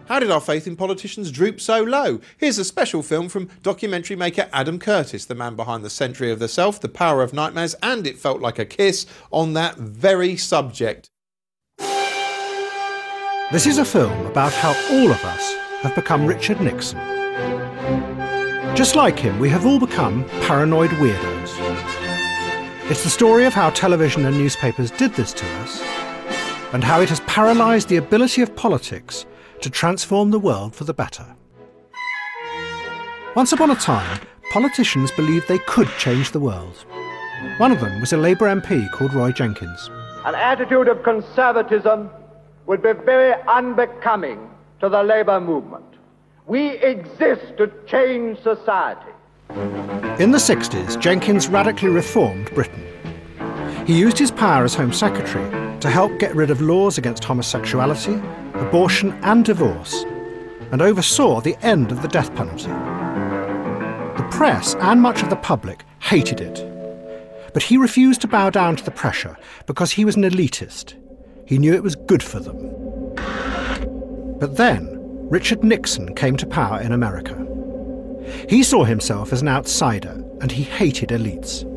How did our faith in politicians droop so low? Here's a special film from documentary maker Adam Curtis, the man behind The Century of the Self, The Power of Nightmares and It Felt Like a Kiss, on that very subject. This is a film about how all of us have become Richard Nixon. Just like him, we have all become paranoid weirdos. It's the story of how television and newspapers did this to us, and how it has paralysed the ability of politics to transform the world for the better. Once upon a time, politicians believed they could change the world. One of them was a Labour MP called Roy Jenkins. An attitude of conservatism would be very unbecoming to the Labour movement. We exist to change society. In the 60s, Jenkins radically reformed Britain. He used his power as Home Secretary to help get rid of laws against homosexuality, abortion and divorce, and oversaw the end of the death penalty. The press and much of the public hated it, but he refused to bow down to the pressure because he was an elitist. He knew it was good for them. But then, Richard Nixon came to power in America. He saw himself as an outsider, and he hated elites.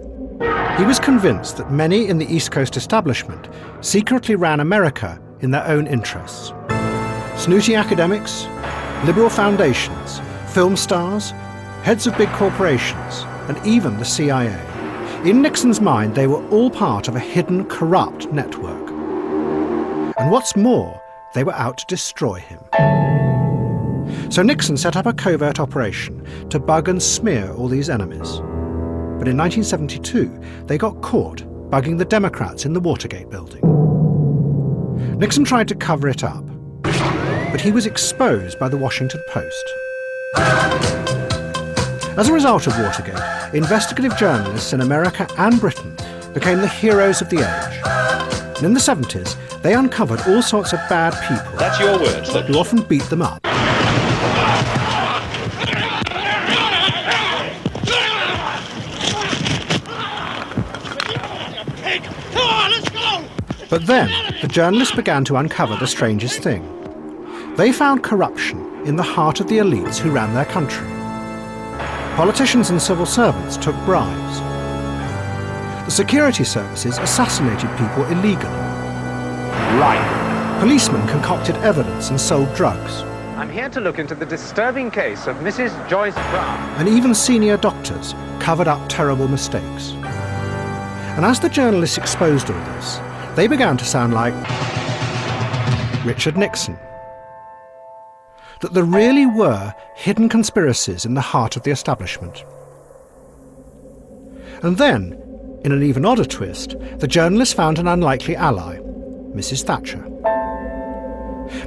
He was convinced that many in the East Coast establishment secretly ran America in their own interests. Snooty academics, liberal foundations, film stars, heads of big corporations, and even the CIA. In Nixon's mind, they were all part of a hidden, corrupt network. And what's more, they were out to destroy him. So Nixon set up a covert operation to bug and smear all these enemies. But in 1972, they got caught bugging the Democrats in the Watergate building. Nixon tried to cover it up, but he was exposed by the Washington Post. As a result of Watergate, investigative journalists in America and Britain became the heroes of the age. And in the 70s, they uncovered all sorts of bad people. That's your words, look. Who often beat them up. But then, the journalists began to uncover the strangest thing. They found corruption in the heart of the elites who ran their country. Politicians and civil servants took bribes. The security services assassinated people illegally. Right. Policemen concocted evidence and sold drugs. I'm here to look into the disturbing case of Mrs. Joyce Brown. And even senior doctors covered up terrible mistakes. And as the journalists exposed all this, they began to sound like Richard Nixon. That there really were hidden conspiracies in the heart of the establishment. And then, in an even odder twist, the journalists found an unlikely ally, Mrs. Thatcher.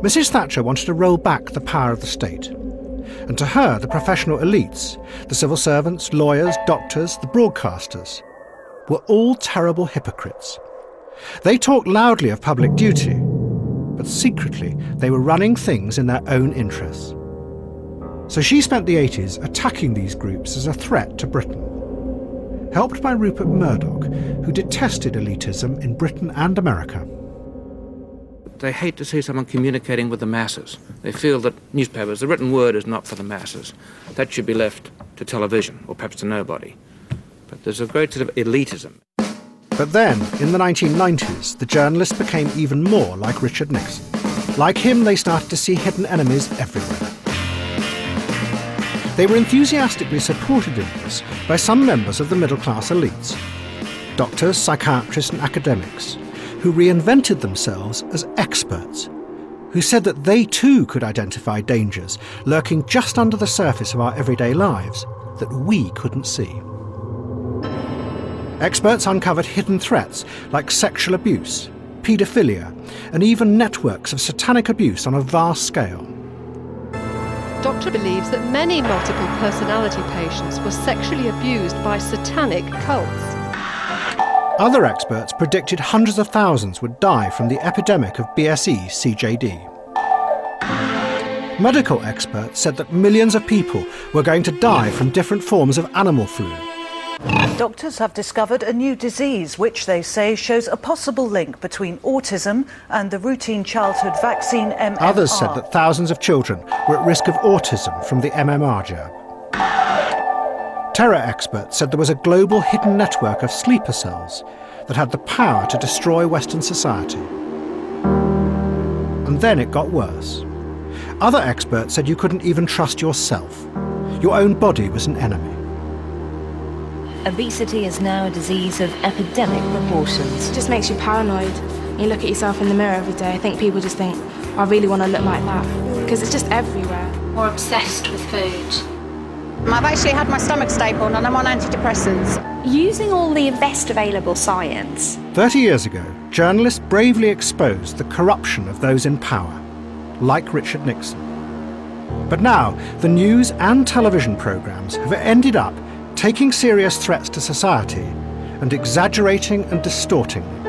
Mrs. Thatcher wanted to roll back the power of the state. And to her, the professional elites, the civil servants, lawyers, doctors, the broadcasters, were all terrible hypocrites. They talked loudly of public duty, but secretly they were running things in their own interests. So she spent the 80s attacking these groups as a threat to Britain. Helped by Rupert Murdoch, who detested elitism in Britain and America. They hate to see someone communicating with the masses. They feel that newspapers, the written word is not for the masses. That should be left to television, or perhaps to nobody. But there's a great sort of elitism. But then, in the 1990s, the journalists became even more like Richard Nixon. Like him, they started to see hidden enemies everywhere. They were enthusiastically supported in this by some members of the middle-class elites. Doctors, psychiatrists and academics, who reinvented themselves as experts, who said that they too could identify dangers lurking just under the surface of our everyday lives that we couldn't see. Experts uncovered hidden threats like sexual abuse, paedophilia, and even networks of satanic abuse on a vast scale. Doctor believes that many multiple personality patients were sexually abused by satanic cults. Other experts predicted hundreds of thousands would die from the epidemic of BSE-CJD. Medical experts said that millions of people were going to die from different forms of animal flu. Doctors have discovered a new disease which they say shows a possible link between autism and the routine childhood vaccine MMR. Others said that thousands of children were at risk of autism from the MMR jab. Terror experts said there was a global hidden network of sleeper cells that had the power to destroy Western society. And then it got worse. Other experts said you couldn't even trust yourself. Your own body was an enemy. Obesity is now a disease of epidemic proportions. It just makes you paranoid. You look at yourself in the mirror every day. I think people just think, I really want to look like that. Because it's just everywhere. More obsessed with food. I've actually had my stomach stapled and I'm on antidepressants. Using all the best available science. 30 years ago, journalists bravely exposed the corruption of those in power, like Richard Nixon. But now, the news and television programmes have ended up taking serious threats to society and exaggerating and distorting them.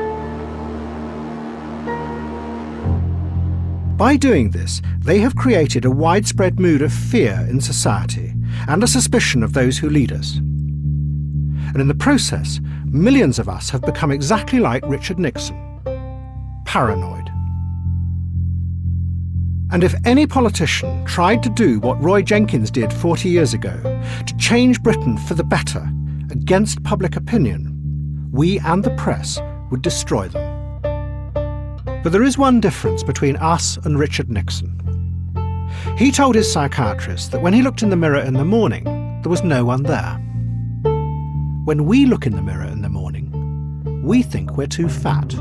By doing this, they have created a widespread mood of fear in society and a suspicion of those who lead us. And in the process, millions of us have become exactly like Richard Nixon, paranoid. And if any politician tried to do what Roy Jenkins did 40 years ago, to change Britain for the better, against public opinion, we and the press would destroy them. But there is one difference between us and Richard Nixon. He told his psychiatrist that when he looked in the mirror in the morning, there was no one there. When we look in the mirror in the morning, we think we're too fat.